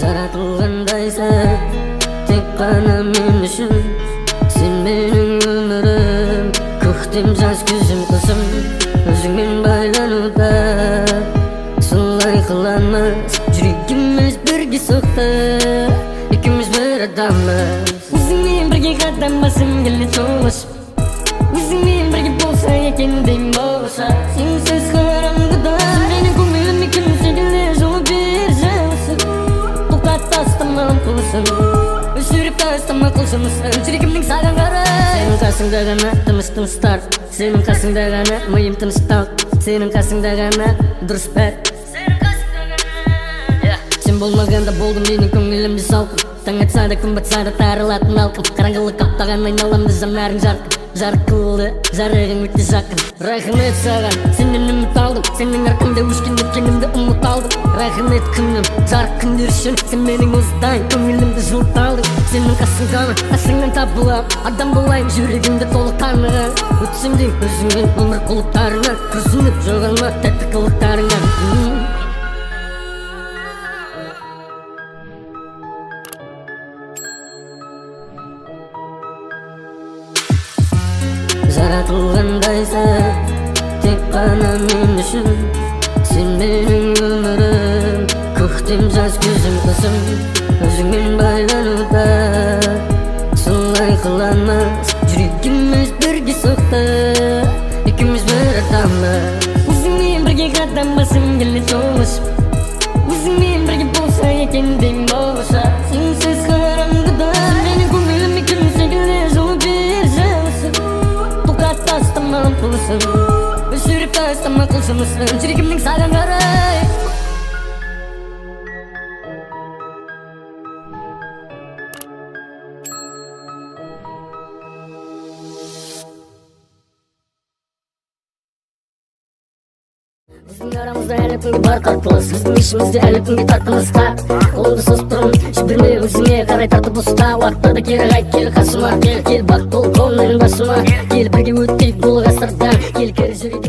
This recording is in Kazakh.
Жаратылгандайсың тек қана мен үшін. Сен менің өмірім, көктем жаз күзім қысым. Өзіңмен байлануда солай қыламыз, жүрегіміз бірге соқты, екеуміз бір адамбыз. Өзіңмен бірге қадамбасым келеді жолашып, өзіңмен бірге болса екен деймін болса. Сенсіз қараңғыда менің көңіліме күн секілді жол бер жалғыз. Тоқтат тастама ұмтылысын, өшіріп тастама құлшынысын, жүрегімнің саған қарай. Сенің қасыңда ғана тыныш-тыныштар, сенің қасыңда ғана миым тыныштал, сенің қасыңда ғана дұрыс бәр. Сен болмағанда болдым менің көңілімде салқын, таң атса да күн батса да тарылатын алқым. Қараңғылық қаптаған айналамды жанарың жарқын, жарық қылды жарығың өте жақын. Рахмет саған, сенен үміт алдым, сенің арқаңда өшкен өткенімді ұмыт алдым. Рахмет күнім, жарық күндер үшін, сен менің осылай көңілімді жылыт алдың. Сенің қасыңдамын, қасыңнан табылам, адам болайын жүрегімді толық таныған. Өтсем де өзіңмен өмір құлыптарынан, күрсініп жоғалма тәтті қылықтарыңнан. Жаратылгандайсың тек қана мен үшін. Сен менің өмірім, көктем жаз күзім қысым. Өзіңмен байлануда солай қыламыз, жүрегіміз бірге соқты, екеуміз бір адамбыз. Өзіңмен бірге қадамбасым келеді жолашып, өзіңмен бірге болса екен деймін болса. Сенсіз қараңғыда менің көңіліме күн секілді жол бер жалғыз. Тоқтат тастама ұмтылысын, өшіріп тастама құлшынысын, жүрегімнің саған қарай. Біздің арамызда әлі күнге бар қарпылыс, біздің ішімізде әлі күнге тартылысқа. Қолымды созып тұрмын, жіберме өзіңе қарай тартып ұста. Уақытта да кері қайт, кел қасыма, кел бақ толы көңілің басыма. Кел бірге өтейік бұл ғасырдан, кел кері жүрейік.